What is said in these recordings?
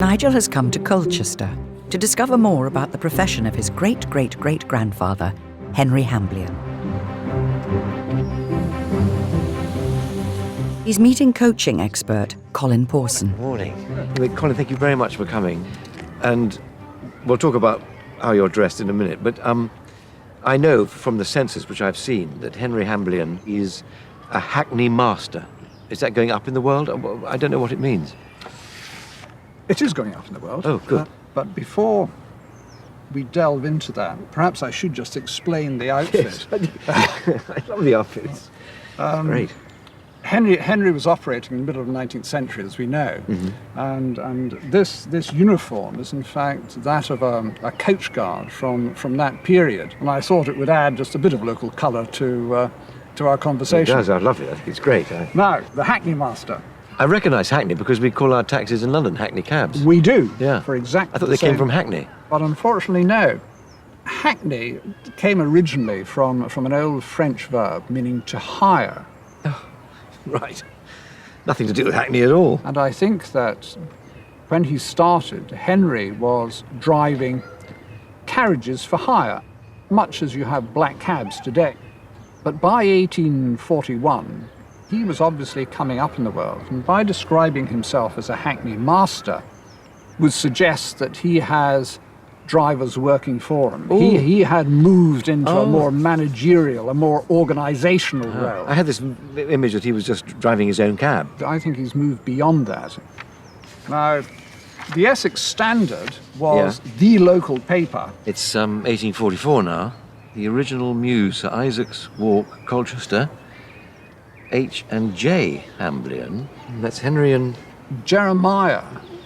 Nigel has come to Colchester to discover more about the profession of his great-great-great-grandfather, Henry Hamblian. He's meeting coaching expert Colin Pawson. Morning. Anyway, Colin, thank you very much for coming. And we'll talk about how you're dressed in a minute, but I know from the census which I've seen that Henry Hamblian is a hackney master. Is that going up in the world? I don't know what it means. It is going up in the world. Oh, good. But before we delve into that, perhaps I should just explain the outfit. Yes, I love the outfits. Great. Henry was operating in the middle of the 19th century, as we know, and this uniform is in fact that of a coach guard from that period, and I thought it would add just a bit of local colour to our conversation. It does. I love it. I think it's great. Now, the hackney master. I recognise Hackney because we call our taxis in London Hackney cabs. We do. Yeah. For exactly I thought the they same. came from Hackney. But unfortunately, no. Hackney came originally from an old French verb meaning to hire. Right. Nothing to do with Hackney at all. And I think that when he started, Henry was driving carriages for hire, much as you have black cabs today. But by 1841, he was obviously coming up in the world, and by describing himself as a hackney master would suggest that he has drivers working for him. He had moved into a more managerial, a more organisational role. I had this image that he was just driving his own cab. I think he's moved beyond that. Now, the Essex Standard was the local paper. It's 1844 now. The original muse, Sir Isaac's Walk, Colchester. H and J Hamblian. That's Henry and... Jeremiah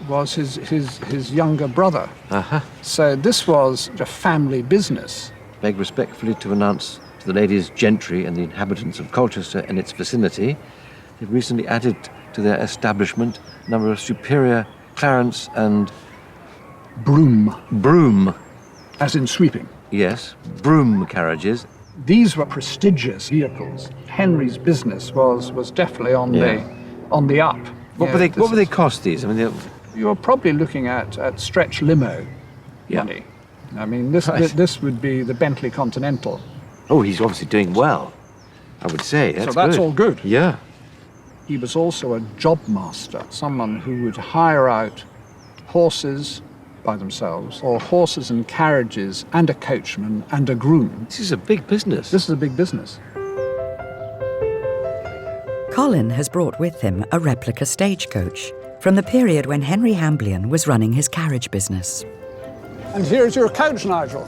was his younger brother. So this was a family business. Beg respectfully to announce to the ladies gentry and the inhabitants of Colchester and its vicinity, they've recently added to their establishment a number of superior Clarence and... Broom. As in sweeping. Yes, broom carriages. These were prestigious vehicles. Henry's business was definitely on the up. What would they cost, these? I mean, you're probably looking at stretch limo money. I mean, this would be the Bentley Continental. Oh, he's obviously doing well, I would say. So that's all good. Yeah. He was also a job master, someone who would hire out horses by themselves, or horses and carriages, and a coachman and a groom. This is a big business. This is a big business. Colin has brought with him a replica stagecoach from the period when Henry Hamblian was running his carriage business. And here's your coach, Nigel.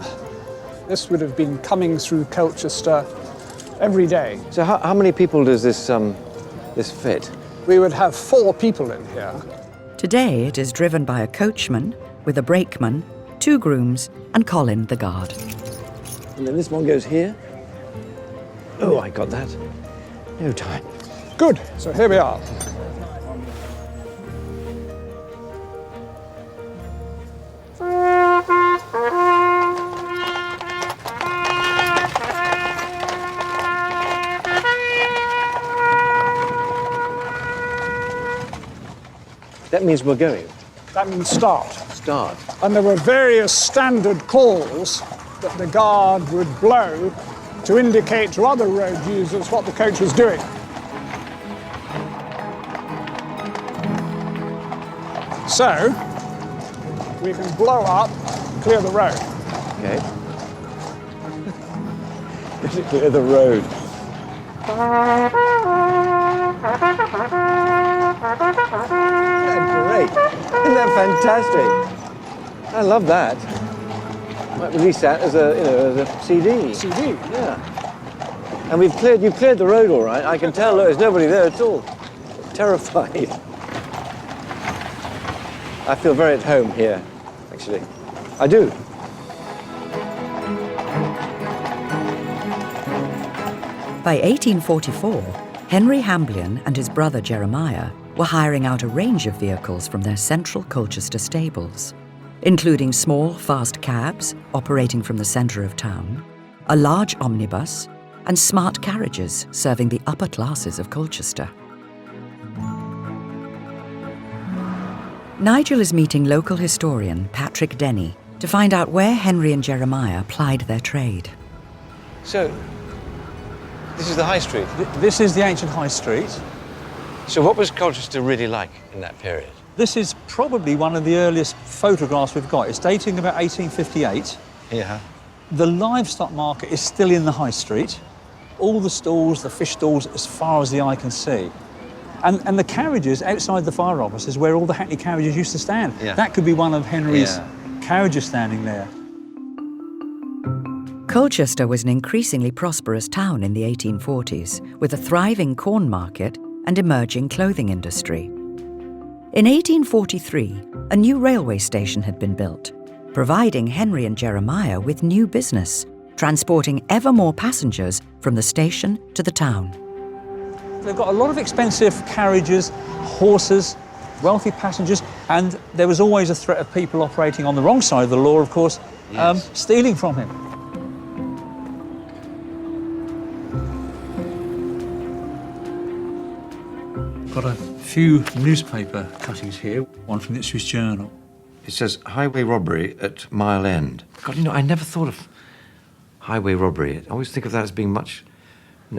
This would have been coming through Colchester every day. So how many people does this fit? We would have 4 people in here. Today it is driven by a coachman with a brakeman, 2 grooms, and Colin the guard. And then this one goes here. Oh, I got that. No time. Good, so here we are. That means we're going. That means start. Start. And there were various standard calls that the guard would blow to indicate to other road users what the coach was doing. So, we can blow up, clear the road. Okay. Clear the road. Great. Isn't that fantastic? I love that. Might release that as a CD. CD? Yeah. And you've cleared the road all right. I can tell there's nobody there at all. Terrified. I feel very at home here, actually. I do. By 1844, Henry Hamblian and his brother Jeremiah were hiring out a range of vehicles from their central Colchester stables, including small, fast cabs operating from the centre of town, a large omnibus, and smart carriages serving the upper classes of Colchester. Nigel is meeting local historian Patrick Denny to find out where Henry and Jeremiah plied their trade. So, this is the High Street. This is the ancient High Street. So what was Colchester really like in that period? This is probably one of the earliest photographs we've got. It's dating about 1858. Yeah. The livestock market is still in the High Street. All the stalls, the fish stalls, as far as the eye can see. And the carriages outside the fire office is where all the hackney carriages used to stand. Yeah. That could be one of Henry's carriages standing there. Colchester was an increasingly prosperous town in the 1840s, with a thriving corn market and emerging clothing industry. In 1843, a new railway station had been built, providing Henry and Jeremiah with new business, transporting ever more passengers from the station to the town. They've got a lot of expensive carriages, horses, wealthy passengers, and there was always a threat of people operating on the wrong side of the law, of course, stealing from him. Got a few newspaper cuttings here, one from the Ipswich Journal. It says highway robbery at Mile End. God, you know, I never thought of highway robbery. I always think of that as being much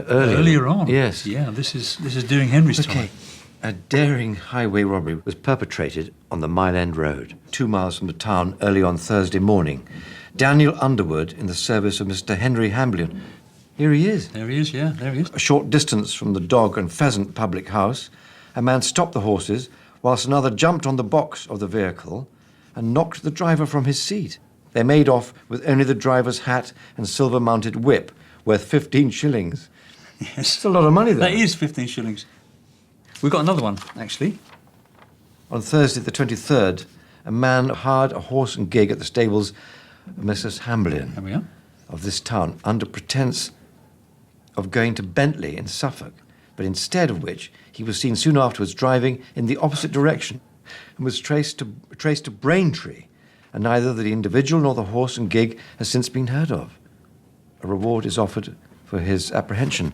Earlier on? Yes. Yeah, this is during Henry's time. A daring highway robbery was perpetrated on the Mile End Road, 2 miles from the town, early on Thursday morning. Daniel Underwood, in the service of Mr. Henry Hamblian. Here he is. There he is, yeah, there he is. A short distance from the Dog and Pheasant public house, a man stopped the horses whilst another jumped on the box of the vehicle and knocked the driver from his seat. They made off with only the driver's hat and silver-mounted whip, worth 15 shillings. Yes. It's a lot of money, though. That is 15 shillings. We've got another one, actually. On Thursday the 23rd, a man hired a horse and gig at the stables of Mrs. Hamblian There we are. of this town under pretence of going to Bentley in Suffolk, but instead of which he was seen soon afterwards driving in the opposite direction and was traced to Braintree, and neither the individual nor the horse and gig has since been heard of. A reward is offered for his apprehension.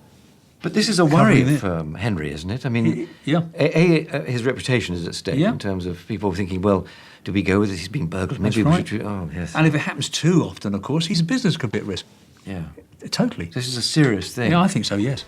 But this is a worry for Henry, isn't it? I mean, Yeah. His reputation is at stake in terms of people thinking, well, do we go with this? He's been burgled. Maybe That's we should... right. Oh, yes. And if it happens too often, of course, his business could be at risk. Yeah. Totally. This is a serious thing. Yeah, I think so, yes.